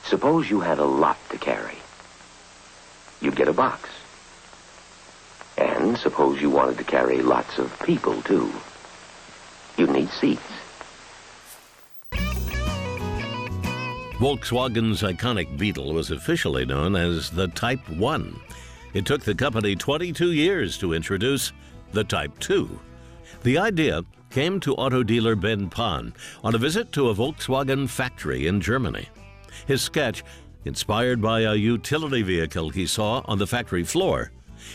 Suppose you had a lot to carry. You'd get a box. And suppose you wanted to carry lots of people, too. You'd need seats. Volkswagen's iconic Beetle was officially known as the Type 1. It took the company 22 years to introduce the Type Two. The idea came to auto dealer Ben Pohn on a visit to a Volkswagen factory in Germany. His sketch, inspired by a utility vehicle he saw on the factory floor,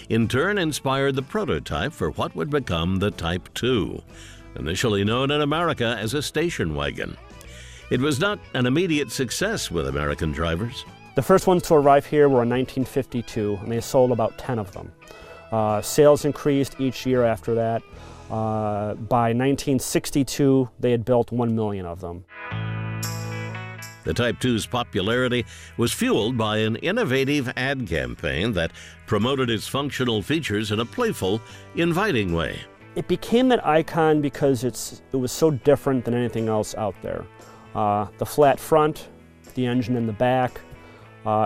in turn inspired the prototype for what would become the Type Two, initially known in America as a station wagon. It was not an immediate success with American drivers. The first ones to arrive here were in 1952, and they sold about 10 of them. Sales increased each year after that. By 1962, they had built 1 million of them. The Type 2's popularity was fueled by an innovative ad campaign that promoted its functional features in a playful, inviting way. It became that icon because it was so different than anything else out there. The flat front, the engine in the back,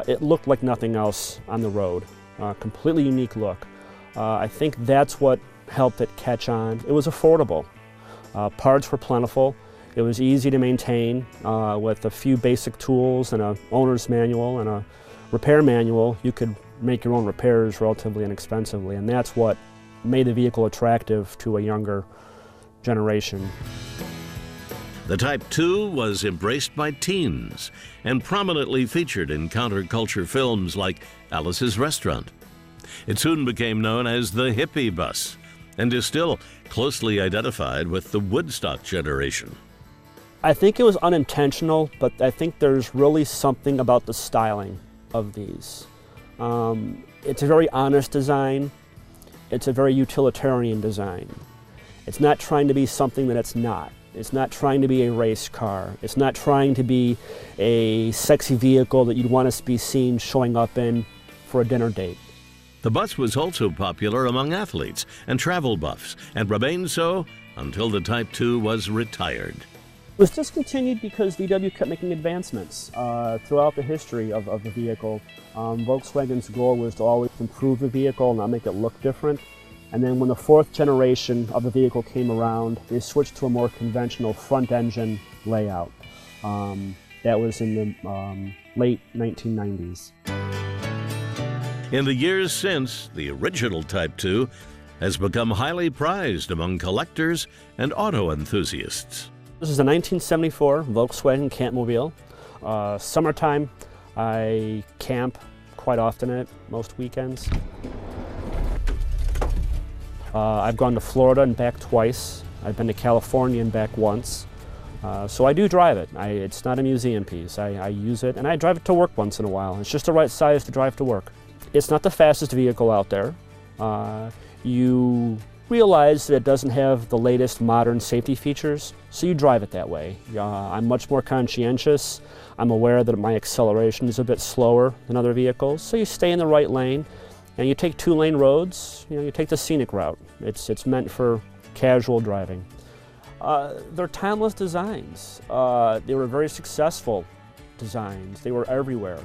it looked like nothing else on the road. Completely unique look. I think that's what helped it catch on. It was affordable. Parts were plentiful. It was easy to maintain with a few basic tools and an owner's manual and a repair manual. You could make your own repairs relatively inexpensively, and that's what made the vehicle attractive to a younger generation. The Type 2 was embraced by teens and prominently featured in counterculture films like Alice's Restaurant. It soon became known as the hippie bus and is still closely identified with the Woodstock generation. I think it was unintentional, but I think there's really something about the styling of these. It's a very honest design. It's a very utilitarian design. It's not trying to be something that it's not. It's not trying to be a race car. It's not trying to be a sexy vehicle that you'd want to be seen showing up in for a dinner date. The bus was also popular among athletes and travel buffs, and remained so until the Type 2 was retired. It was discontinued because VW kept making advancements throughout the history of the vehicle. Volkswagen's goal was to always improve the vehicle and not make it look different. And then when the fourth generation of the vehicle came around, they switched to a more conventional front engine layout. That was in the late 1990s. In the years since, the original Type 2 has become highly prized among collectors and auto enthusiasts. This is a 1974 Volkswagen Campmobile. Summertime, I camp quite often in it, most weekends. I've gone to Florida and back twice. I've been to California and back once. So I do drive it. It's not a museum piece. I use it, and I drive it to work once in a while. It's just the right size to drive to work. It's not the fastest vehicle out there. You realize that it doesn't have the latest modern safety features, so you drive it that way. I'm much more conscientious. I'm aware that my acceleration is a bit slower than other vehicles, so you stay in the right lane, and you take two-lane roads. You take the scenic route. It's meant for casual driving. They're timeless designs. They were very successful designs. They were everywhere.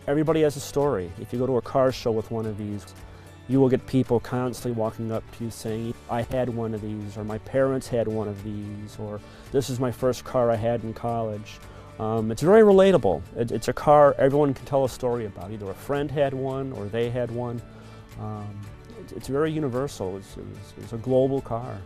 Everybody has a story. If you go to a car show with one of these, you will get people constantly walking up to you saying, I had one of these, or my parents had one of these, or this is my first car I had in college. It's very relatable. It's a car everyone can tell a story about. Either a friend had one or they had one. It's very universal. It's a global car.